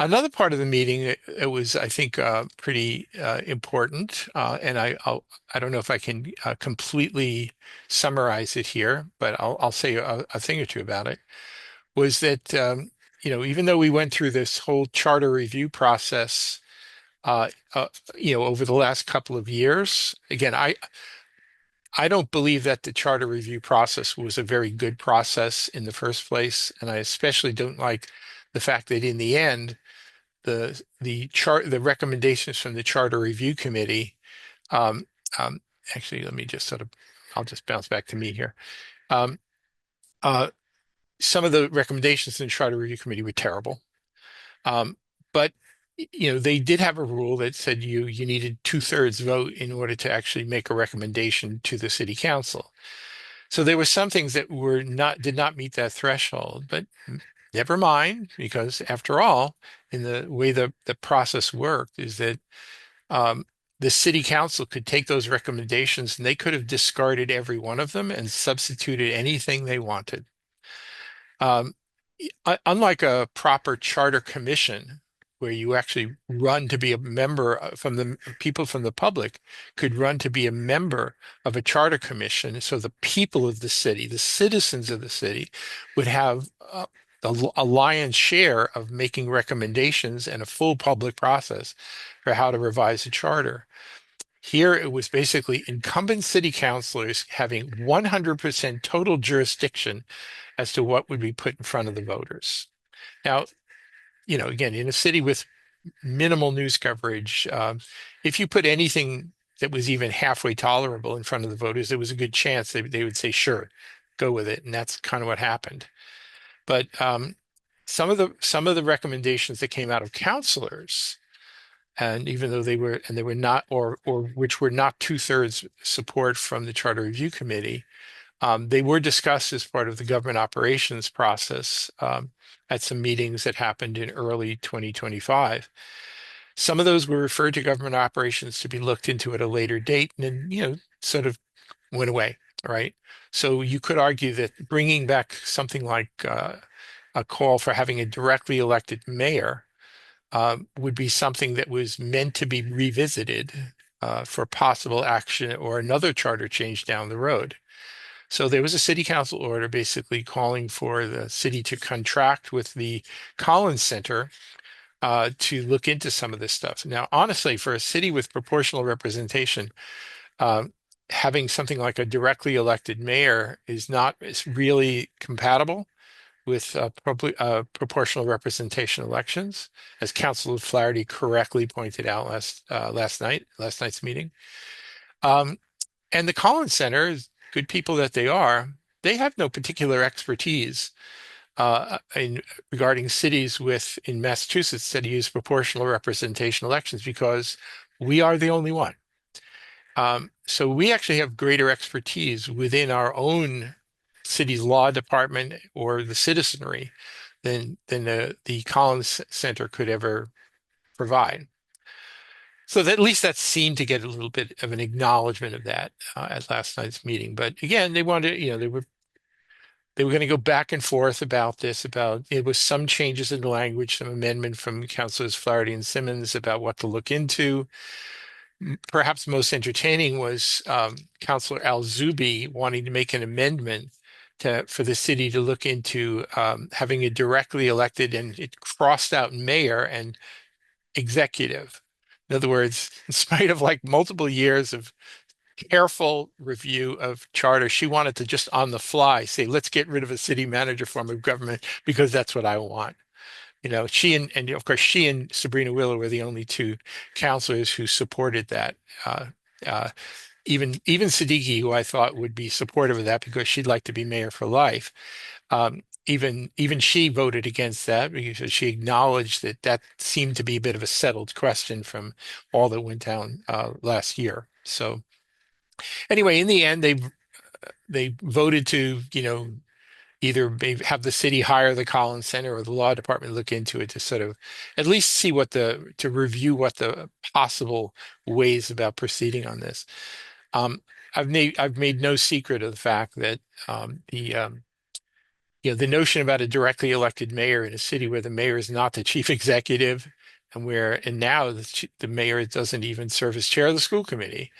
Another part of the meeting, it was, I think, pretty important, and I don't know if I can completely summarize it here, but I'll say a thing or two about it. Was that even though we went through this whole charter review process, uh, uh, over the last couple of years, again, I don't believe that the charter review process was a very good process in the first place, and I especially don't like the fact that in the end the recommendations from the Charter Review Committee. Um, um, Actually, let me just I'll just bounce back to me here. Um, uh, some of the recommendations in the Charter Review Committee were terrible, um, but they did have a rule that said you needed two-thirds vote in order to actually make a recommendation to the City Council. So there were some things that did not meet that threshold, but never mind, because after all, in the way the process worked is that um, the city council could take those recommendations and they could have discarded every one of them and substituted anything they wanted. Um, Unlike a proper charter commission, where you actually run to be a member from the people from the public could run to be a member of a charter commission. So the people of the city, the citizens of the city, would have a lion's share of making recommendations and a full public process for how to revise the charter. Here, it was basically incumbent city councilors having 100% total jurisdiction as to what would be put in front of the voters. Now, again, in a city with minimal news coverage, if you put anything that was even halfway tolerable in front of the voters, there was a good chance they would say, sure, go with it. And that's kind of what happened. But some of the recommendations that came out of councilors, and even though they were not, or which were not two-thirds support from the Charter Review Committee, they were discussed as part of the government operations process at some meetings that happened in early 2025. Some of those were referred to government operations to be looked into at a later date, and then, sort of went away, right? So you could argue that bringing back something like a call for having a directly elected mayor would be something that was meant to be revisited for possible action or another charter change down the road. So there was a city council order basically calling for the city to contract with the Collins Center to look into some of this stuff. Now, honestly, for a city with proportional representation, uh, having something like a directly elected mayor is really compatible with proportional representation elections, as Councilor Flaherty correctly pointed out last night's meeting. And the Collins Center, good people that they are, they have no particular expertise regarding cities in Massachusetts that use proportional representation elections because we are the only one. So we actually have greater expertise within our own city's law department or the citizenry than the Collins Center could ever provide. So at least that seemed to get a little bit of an acknowledgement of that at last night's meeting. But again, they wanted, they were going to go back and forth about this. About it was some changes in the language, some amendment from Councilors Flaherty and Simmons about what to look into. Perhaps most entertaining was Councilor Al-Zubi wanting to make an amendment for the city to look into having a directly elected, and it crossed out mayor and executive. In other words, in spite of like multiple years of careful review of charter, she wanted to just on the fly say, let's get rid of a city manager form of government because that's what I want. She and of course she and Sabrina Wheeler were the only two counselors who supported that. Uh, uh, even Siddiqui, who I thought would be supportive of that because she'd like to be mayor for life, even she voted against that because she acknowledged that seemed to be a bit of a settled question from all that went down last year. So anyway, in the end, they voted to either have the city hire the Collins Center or the law department look into it to sort of at least see to review what the possible ways about proceeding on this. Um, I've made no secret of the fact that the notion about a directly elected mayor in a city where the mayor is not the chief executive, and now the mayor doesn't even serve as chair of the school committee,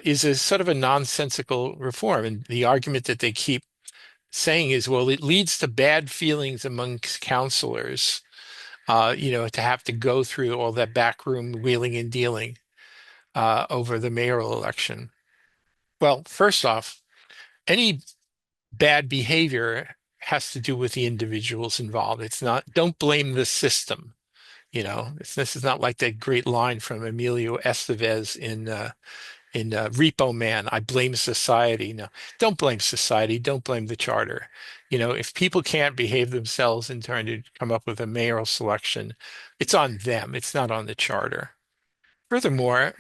is a sort of a nonsensical reform. And the argument that they keep saying is, well, it leads to bad feelings amongst councillors, to have to go through all that backroom wheeling and dealing over the mayoral election. Well, first off, any bad behavior has to do with the individuals involved. It's not, don't blame the system. This is not like that great line from Emilio Estevez in Repo Man. I blame society. No, don't blame society. Don't blame the charter. If people can't behave themselves in trying to come up with a mayoral selection, it's on them. It's not on the charter. Furthermore,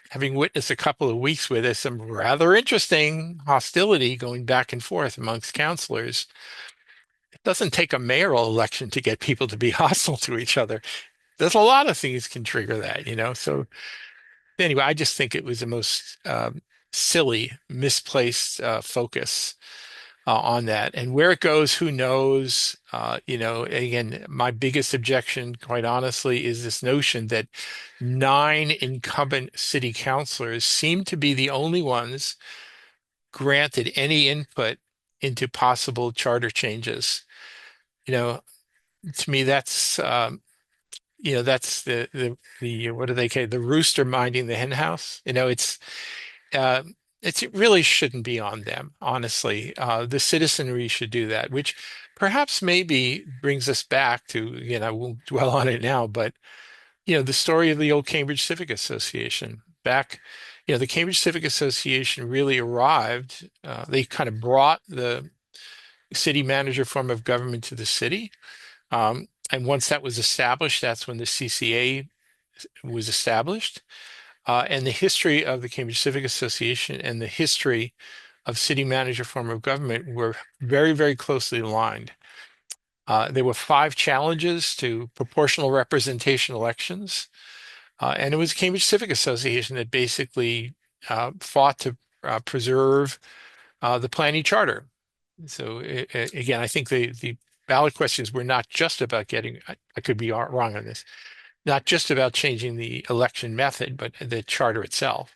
having witnessed a couple of weeks where there's some rather interesting hostility going back and forth amongst councillors, it doesn't take a mayoral election to get people to be hostile to each other. There's a lot of things can trigger that. So anyway, I just think it was the most silly, misplaced focus on that. And where it goes, who knows? Again, my biggest objection, quite honestly, is this notion that 9 incumbent city councilors seem to be the only ones granted any input into possible charter changes. To me, that's the what do they call it? The rooster minding the hen house. Uh, it really shouldn't be on them, honestly. The citizenry should do that, which perhaps maybe brings us back to, again, I won't dwell on it now, but the story of the old Cambridge Civic Association. The Cambridge Civic Association really arrived. They kind of brought the city manager form of government to the city. And once that was established, that's when the CCA was established. And the history of the Cambridge Civic Association and the history of city manager form of government were very, very closely aligned. There were 5 challenges to proportional representation elections. And it was Cambridge Civic Association that basically fought to preserve the planning charter. So again, I think the ballot questions were not just about I could be wrong on this, not just about changing the election method, but the charter itself.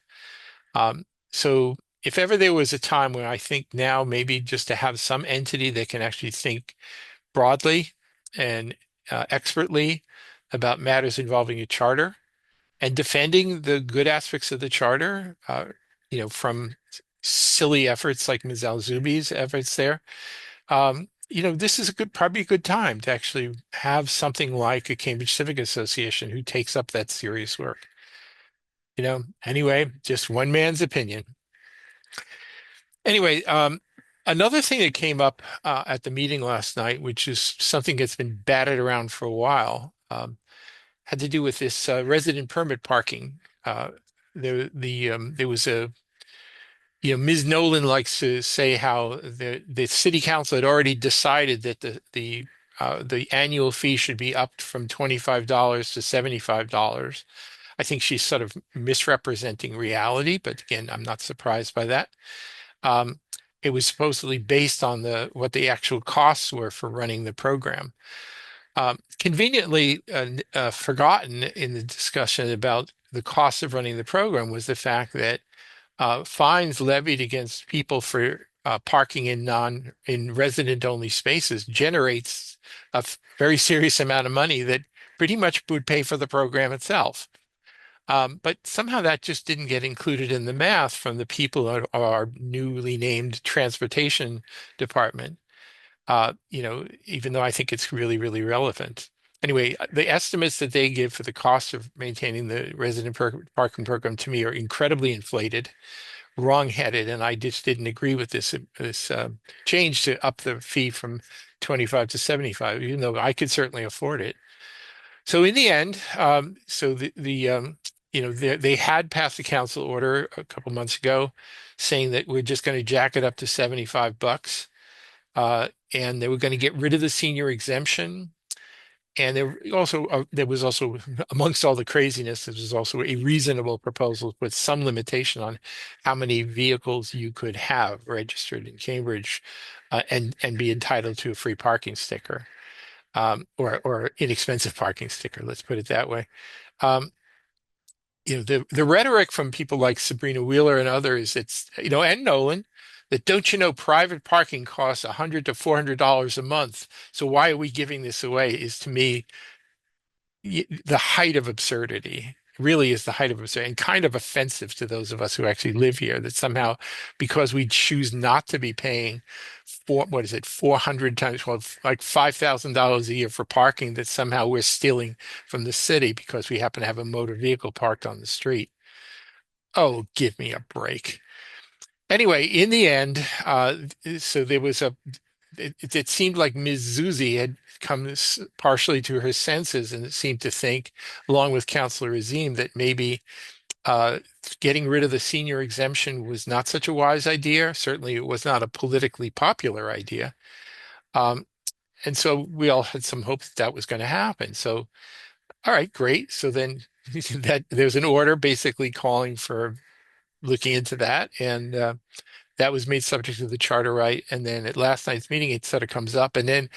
So if ever there was a time where I think now maybe just to have some entity that can actually think broadly and expertly about matters involving a charter and defending the good aspects of the charter, from silly efforts like Ms. Al-Zubi's efforts there. This is probably a good time to actually have something like a Cambridge Civic Association who takes up that serious work. Anyway, just one man's opinion. Anyway, another thing that came up at the meeting last night, which is something that's been batted around for a while, had to do with this resident permit parking. There was Ms. Nolan likes to say how the city council had already decided that the annual fee should be upped from $25 to $75. I think she's sort of misrepresenting reality, but again, I'm not surprised by that. It was supposedly based on what the actual costs were for running the program. Conveniently forgotten in the discussion about the cost of running the program was the fact that fines levied against people for parking in resident-only spaces generates a very serious amount of money that pretty much would pay for the program itself. But somehow that just didn't get included in the math from the people of our newly named transportation department. Even though I think it's really, really relevant. Anyway, the estimates that they give for the cost of maintaining the resident parking program to me are incredibly inflated, wrong-headed, and I just didn't agree with this change to up the fee from 25 to 75, even though I could certainly afford it. So in the end, they had passed a council order a couple months ago saying that we're just going to jack it up to $75. And they were going to get rid of the senior exemption. And there was also amongst all the craziness, there was also a reasonable proposal with some limitation on how many vehicles you could have registered in Cambridge, and be entitled to a free parking sticker, or inexpensive parking sticker. Let's put it that way. Um, the rhetoric from people like Sabrina Wheeler and others, and Nolan, that don't you know private parking costs $100 to $400 a month, so why are we giving this away, is to me the height of absurdity. Really is the height of absurdity, and kind of offensive to those of us who actually live here, that somehow, because we choose not to be paying what is it, 400 times, well, like $5,000 a year for parking, that somehow we're stealing from the city because we happen to have a motor vehicle parked on the street. Oh, give me a break. Anyway, in the end, so there was it seemed like Ms. Zuzi had come partially to her senses, and it seemed to think, along with Councillor Azeem, that maybe uh, getting rid of the senior exemption was not such a wise idea. Certainly, it was not a politically popular idea. Um, and so we all had some hope that that was going to happen. So, all right, great. So then that there's an order basically calling for looking into that, and that was made subject to the charter right. And then at last night's meeting, it sort of comes up, and then,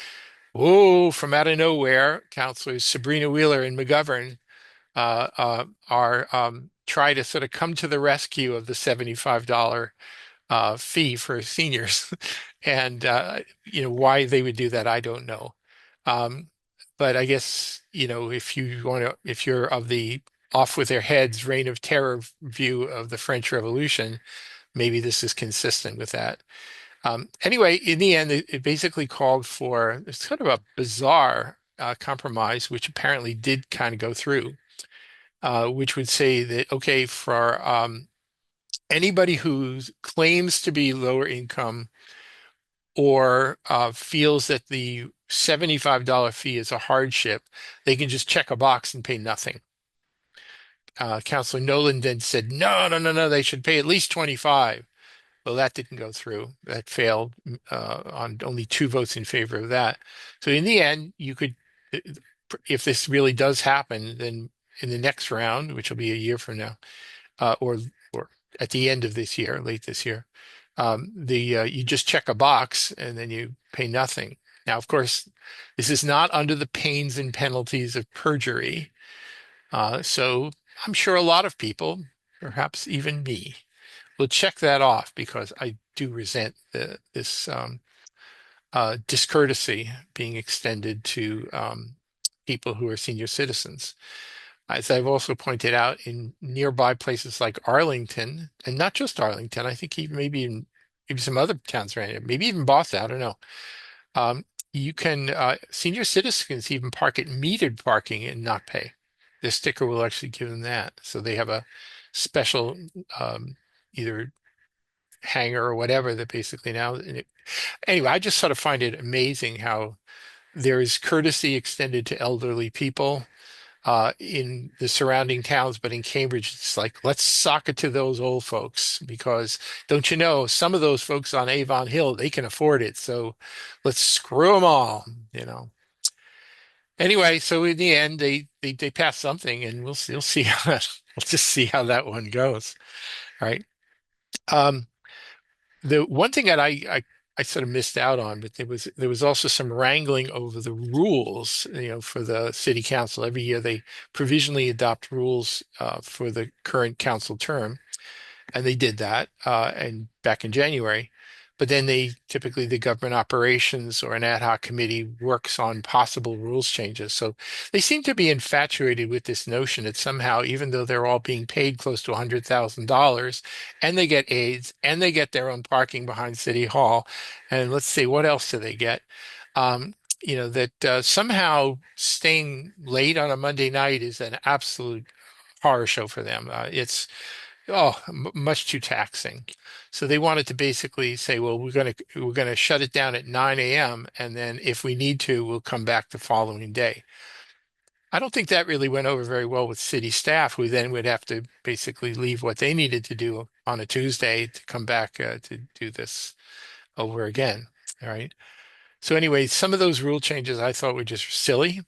oh, from out of nowhere, councilors Sabrina Wheeler and McGovern are try to sort of come to the rescue of the $75 fee for seniors. And why they would do that, I don't know. Um, but I guess, if you're of the off with their heads, reign of terror view of the French Revolution, maybe this is consistent with that. Anyway, in the end, it basically called for, it's kind of a bizarre compromise, which apparently did kind of go through, which would say that, okay, for anybody who claims to be lower income, or feels that the $75 fee is a hardship, they can just check a box and pay nothing. Councilor Nolan then said, no, no, no, no, they should pay at least 25. Well, that didn't go through. That failed on only 2 votes in favor of that. So in the end, you could, if this really does happen, then in the next round, which will be a year from now, or at the end of this year, late this year, the you just check a box and then you pay nothing. Now, of course, this is not under the pains and penalties of perjury. So I'm sure a lot of people, perhaps even me, will check that off, because I do resent this discourtesy being extended to people who are senior citizens. As I've also pointed out, in nearby places like Arlington, and not just Arlington, I think even maybe some other towns around here, maybe even Boston, I don't know. Um, you can senior citizens even park at metered parking and not pay. The sticker will actually give them that, so they have a special either hanger or whatever that basically now. Anyway, I just sort of find it amazing how there is courtesy extended to elderly people in the surrounding towns, but in Cambridge, it's like, let's sock it to those old folks, because don't you know, some of those folks on Avon Hill, they can afford it. So let's screw them all, you know. Anyway, so in the end, they passed something, and we'll see how we'll just see how that one goes. Right. Um, the one thing that I sort of missed out on, but there was also some wrangling over the rules, for the city council. Every year they provisionally adopt rules for the current council term, and they did that and back in January. But then typically the government operations or an ad hoc committee works on possible rules changes. So they seem to be infatuated with this notion that somehow, even though they're all being paid close to $100,000, and they get aides, and they get their own parking behind City Hall, and let's see, what else do they get? Um, that somehow staying late on a Monday night is an absolute horror show for them. It's much too taxing. So they wanted to basically say, well, we're gonna shut it down at 9 a.m. and then if we need to, we'll come back the following day. I don't think that really went over very well with city staff, who then would have to basically leave what they needed to do on a Tuesday to come back to do this over again. All right. So anyway, some of those rule changes I thought were just silly.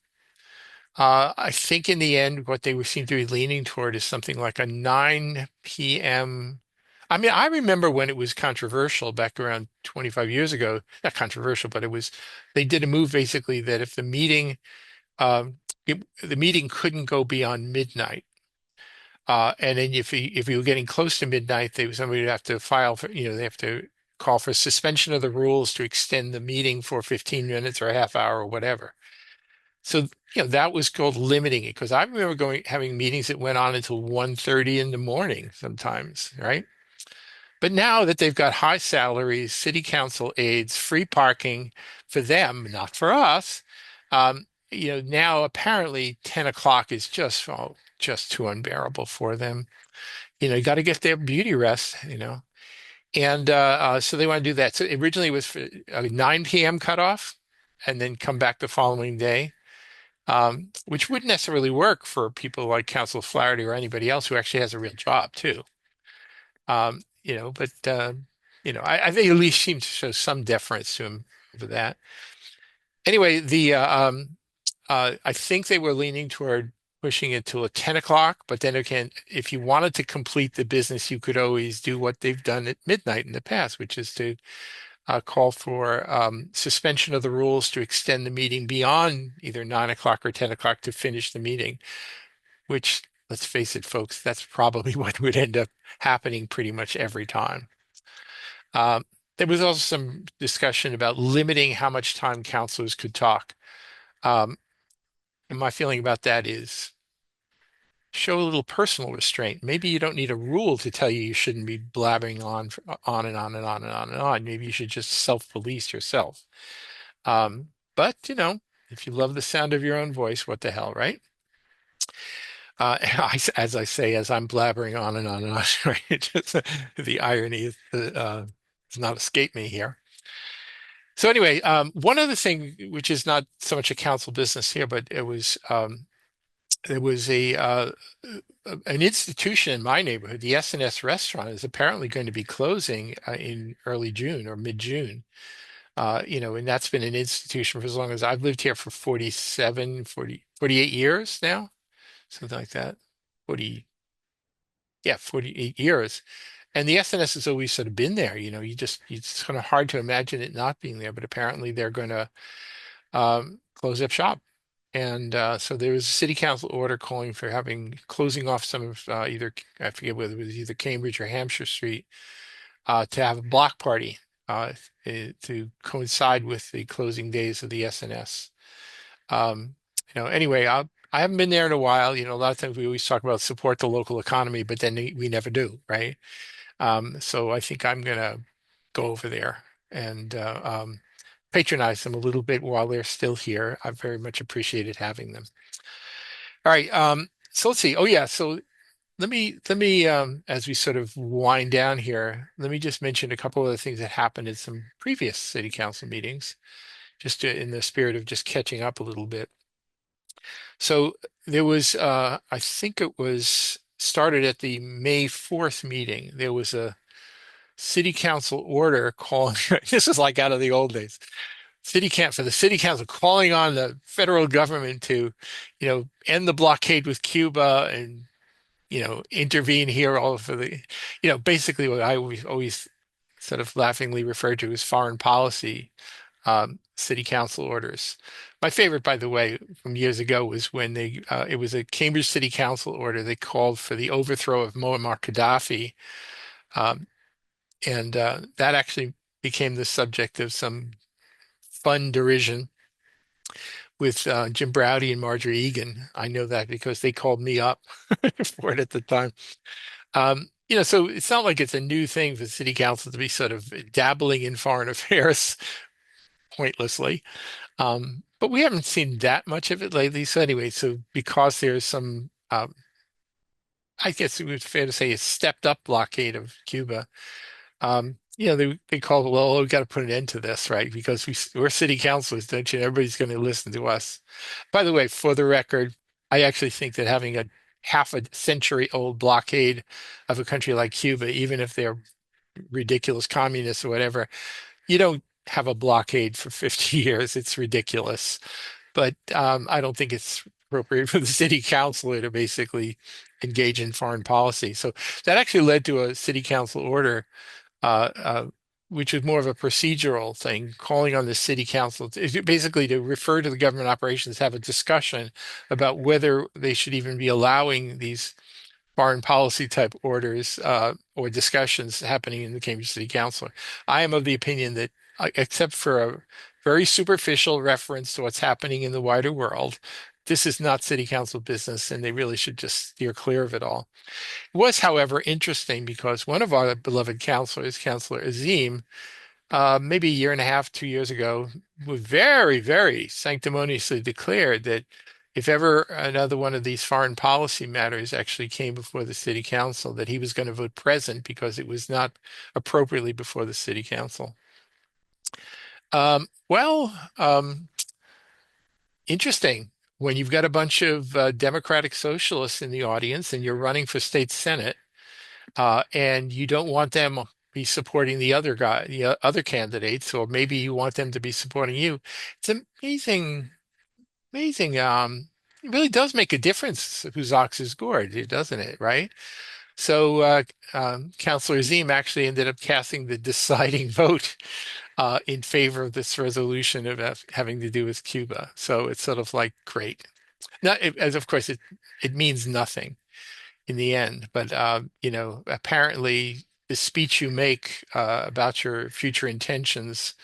I think in the end, what they seem to be leaning toward is something like a 9 p.m. I mean, I remember when it was controversial back around 25 years ago, not controversial, but they did a move basically that if um, the meeting couldn't go beyond midnight. And then if you were getting close to midnight, somebody would have to file for, they have to call for suspension of the rules to extend the meeting for 15 minutes or a half hour or whatever. So, that was called limiting it because I remember having meetings that went on until 1:30 in the morning sometimes, right? But now that they've got high salaries, city council aides, free parking for them, not for us, now apparently 10 o'clock is just too unbearable for them. You got to get their beauty rest. And so they want to do that. So originally it was for a 9 p.m. cutoff and then come back the following day, which wouldn't necessarily work for people like Council Flaherty or anybody else who actually has a real job too. But I think at least seemed to show some deference to him for that. Anyway, I think they were leaning toward pushing it to a 10 o'clock, but then again, if you wanted to complete the business, you could always do what they've done at midnight in the past, which is to call for suspension of the rules to extend the meeting beyond either 9 o'clock or 10 o'clock to finish the meeting, which, let's face it, folks, that's probably what would end up happening pretty much every time. Um, there was also some discussion about limiting how much time councilors could talk. Um, and my feeling about that is show a little personal restraint. Maybe you don't need a rule to tell you shouldn't be blabbering on and on and on and on and on. Maybe you should just self-police yourself. But if you love the sound of your own voice, what the hell, right? As I say, as I'm blabbering on and on and on, right? Just, the irony does not escape me here. So anyway, one other thing, which is not so much a council business here, but there was an institution in my neighborhood, the S&S Restaurant, is apparently going to be closing in early June or mid-June. And that's been an institution for as long as I've lived here for 48 years now, something like that. 40, yeah, 48 years. And the SNS has always sort of been there. It's kind of hard to imagine it not being there, but apparently they're going to close up shop. And so there was a city council order calling for closing off some of I forget whether it was either Cambridge or Hampshire Street to have a block party to coincide with the closing days of the SNS. Anyway, I haven't been there in a while. A lot of times we always talk about support the local economy, but then we never do, right? So I think I'm gonna go over there and patronize them a little bit while they're still here. I've very much appreciated having them. All right. So let's see. Oh yeah. So let me as we sort of wind down here, let me just mention a couple of the things that happened in some previous city council meetings, in the spirit of just catching up a little bit. So there was, I think it was started at the May 4th meeting. There was a city council order calling, this is like out of the old days, for the city council calling on the federal government to, end the blockade with Cuba and, intervene here all for basically what I always sort of laughingly referred to as foreign policy city council orders. My favorite, by the way, from years ago was when it was a Cambridge City Council order. They called for the overthrow of Muammar Gaddafi. Um, and that actually became the subject of some fun derision with Jim Browdy and Marjorie Egan. I know that because they called me up for it at the time. So it's not like it's a new thing for the city council to be sort of dabbling in foreign affairs pointlessly. But we haven't seen that much of it lately. So anyway, because there's some, I guess it would be fair to say, a stepped up blockade of Cuba. They call it, well, we've got to put an end to this, right? Because we're city councilors, don't you? Everybody's going to listen to us. By the way, for the record, I actually think that having a half a century old blockade of a country like Cuba, even if they're ridiculous communists or whatever, you don't have a blockade for 50 years. It's ridiculous. But I don't think it's appropriate for the city councilor to basically engage in foreign policy. So that actually led to a city council order, uh, uh, which was more of a procedural thing, calling on the city council basically to refer to the government operations, have a discussion about whether they should even be allowing these foreign policy type orders or discussions happening in the Cambridge City Council. I am of the opinion that, except for a very superficial reference to what's happening in the wider world, this is not city council business, and they really should just steer clear of it all. It was, however, interesting because one of our beloved councilors, Councillor Azeem, maybe a year and a half, 2 years ago, was very, very sanctimoniously declared that if ever another one of these foreign policy matters actually came before the city council, that he was going to vote present because it was not appropriately before the city council. Well, interesting. When you've got a bunch of democratic socialists in the audience and you're running for state senate, and you don't want them be supporting the other guy, the other candidates, or maybe you want them to be supporting you. It's amazing, amazing. It really does make a difference whose ox is gored, doesn't it? Right? So, Councillor Azeem actually ended up casting the deciding vote in favor of this resolution of having to do with Cuba. So it's sort of like great. Not as of course it means nothing in the end. But apparently the speech you make about your future intentions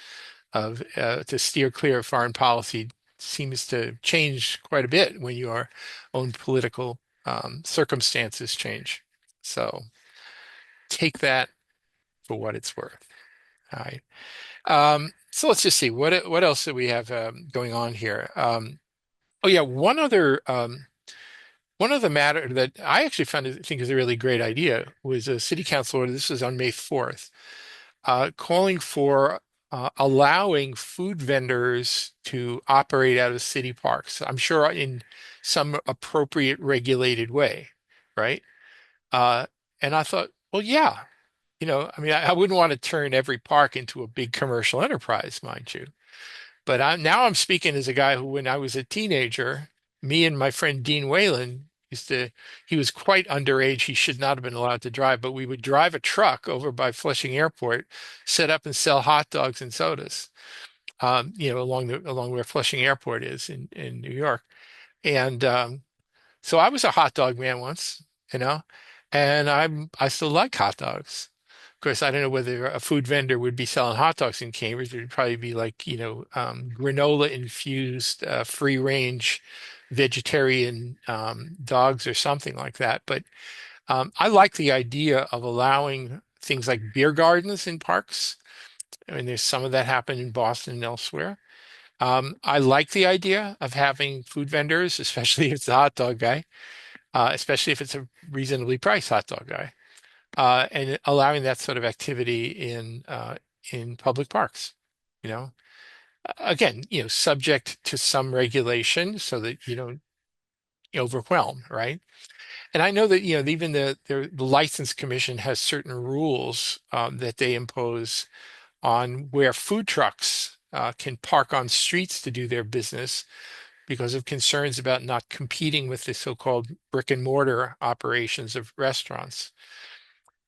of to steer clear of foreign policy seems to change quite a bit when your own political circumstances change. So take that for what it's worth. All right. So let's just see what else do we have going on here. Oh yeah, one of the matter that I actually think is a really great idea was a city council order. This was on May 4th, calling for allowing food vendors to operate out of city parks. I'm sure in some appropriate regulated way, right? Uh, and I thought, well, yeah, I mean, I wouldn't want to turn every park into a big commercial enterprise, mind you. But now I'm speaking as a guy who, when I was a teenager, me and my friend Dean Whalen he was quite underage. He should not have been allowed to drive, but we would drive a truck over by Flushing Airport, set up and sell hot dogs and sodas, along where Flushing Airport is in New York. And so I was a hot dog man once, you know, and I still like hot dogs. Of course, I don't know whether a food vendor would be selling hot dogs in Cambridge. It would probably be like, granola infused, free range vegetarian dogs or something like that. But I like the idea of allowing things like beer gardens in parks. I mean, there's some of that happen in Boston and elsewhere. I like the idea of having food vendors, especially if it's a hot dog guy, especially if it's a reasonably priced hot dog guy, and allowing that sort of activity in public parks. You know, again, subject to some regulation so that you don't overwhelm, right? And I know that even the License Commission has certain rules that they impose on where food trucks can park on streets to do their business because of concerns about not competing with the so-called brick and mortar operations of restaurants.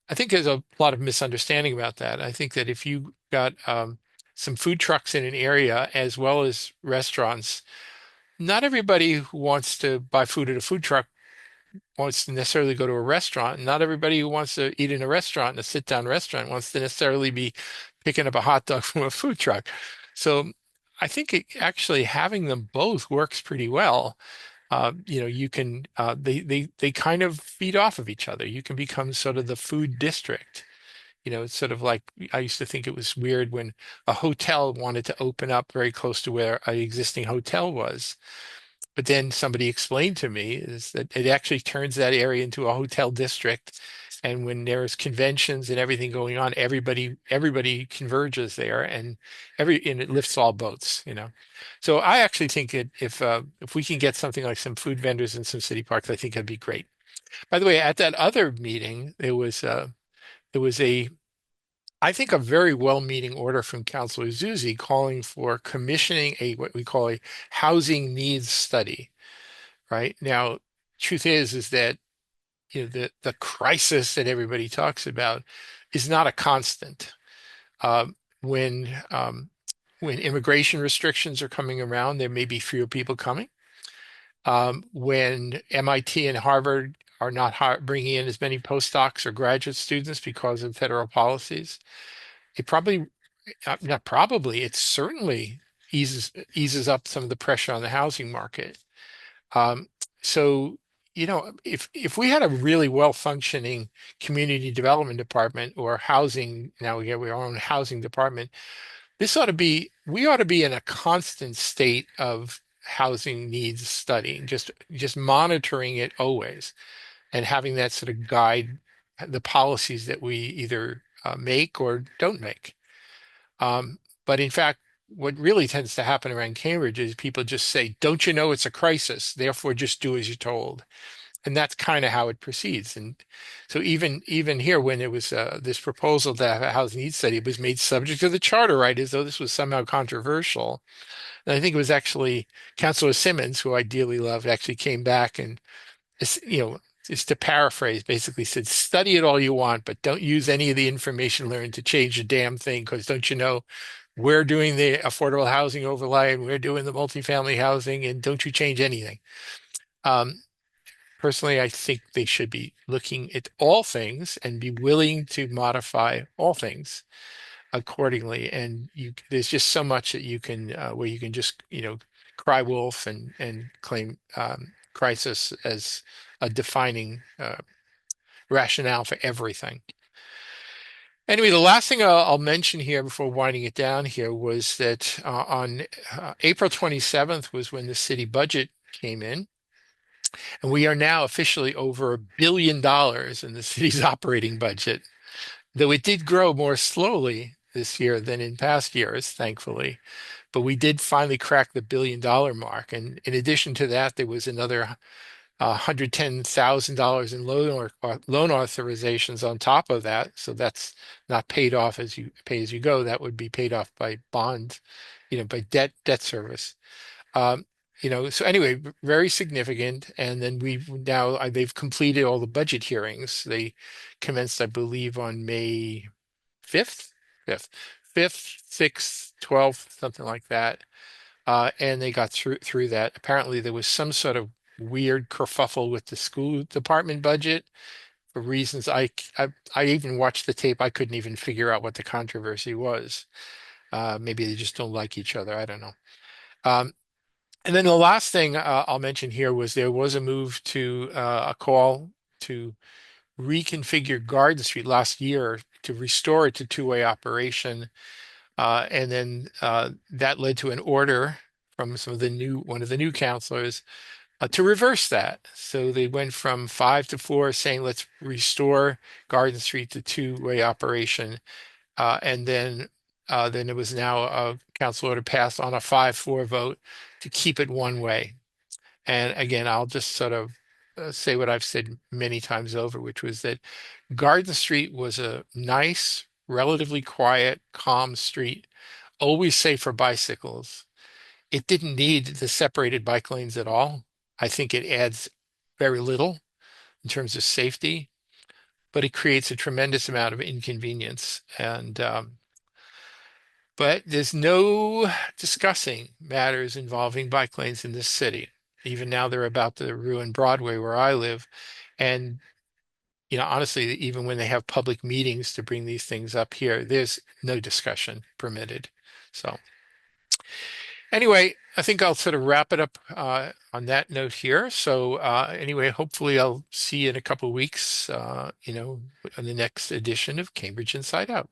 I think there's a lot of misunderstanding about that. I think that if you got some food trucks in an area as well as restaurants, not everybody who wants to buy food at a food truck wants to necessarily go to a restaurant. Not everybody who wants to eat in a restaurant, a sit-down restaurant, wants to necessarily be picking up a hot dog from a food truck. So I think actually having them both works pretty well. You can they kind of feed off of each other. You can become sort of the food district. It's sort of like I used to think it was weird when a hotel wanted to open up very close to where an existing hotel was. But then somebody explained to me is that it actually turns that area into a hotel district. And when there's conventions and everything going on, everybody converges there and it lifts all boats. So I actually think that if we can get something like some food vendors in some city parks, I think that'd be great. By the way, at that other meeting, there was I think a very well-meaning order from Councillor Zuzzi calling for commissioning what we call a housing needs study. right? Now, truth is that the crisis that everybody talks about is not a constant. Um, when when immigration restrictions are coming around, there may be fewer people coming. When MIT and Harvard are not bringing in as many postdocs or graduate students because of federal policies, it probably, not probably, it certainly eases up some of the pressure on the housing market. Um, so, if we had a really well-functioning community development department or housing, now we have our own housing department, we ought to be in a constant state of housing needs study, just monitoring it always and having that sort of guide the policies that we either make or don't make. But in fact, what really tends to happen around Cambridge is people just say, "Don't you know it's a crisis? Therefore, just do as you're told." And that's kind of how it proceeds. And so even here, when it was this proposal to have a housing needs study, it was made subject to the charter, right, as though this was somehow controversial. And I think it was actually Councillor Simmons, who I dearly loved, actually came back and, just to paraphrase, basically said, "Study it all you want, but don't use any of the information learned to change a damn thing, because don't you know we're doing the affordable housing overlay and we're doing the multifamily housing, and don't you change anything." Um, Personally, I think they should be looking at all things and be willing to modify all things accordingly. And there's just so much that you can where you can just cry wolf and claim crisis as a defining rationale for everything. Anyway, the last thing I'll mention here before winding it down here was that on April 27th was when the city budget came in. And we are now officially over $1 billion in the city's operating budget, though it did grow more slowly this year than in past years, thankfully. But we did finally crack the $1 billion mark. And in addition to that, there was another $110,000 in loan authorizations on top of that. So that's not paid off as you pay as you go. That would be paid off by bonds, by debt service. Um, so anyway, very significant. And then they've completed all the budget hearings. They commenced, I believe, on May 5th, 5th, 5th, 6th, 12th, something like that. And they got through that. Apparently, there was some sort of weird kerfuffle with the school department budget for reasons I even watched the tape. I couldn't even figure out what the controversy was. Maybe they just don't like each other. I don't know. Um, and then the last thing I'll mention here was there was a move to a call to reconfigure Garden Street last year to restore it to two-way operation. And then that led to an order from one of the new councillors to reverse that. So they went from 5 to 4, saying let's restore Garden Street to two-way operation. And then it was now a council order passed on a 5-4 vote to keep it one way. And again, I'll just sort of say what I've said many times over, which was that Garden Street was a nice, relatively quiet, calm street, always safe for bicycles. It didn't need the separated bike lanes at all. I think it adds very little in terms of safety, but it creates a tremendous amount of inconvenience. But there's no discussing matters involving bike lanes in this city. Even now, they're about to ruin Broadway, where I live. And, honestly, even when they have public meetings to bring these things up here, there's no discussion permitted. So, anyway, I think I'll sort of wrap it up on that note here. So, anyway, hopefully, I'll see you in a couple of weeks, on the next edition of Cambridge Inside Out.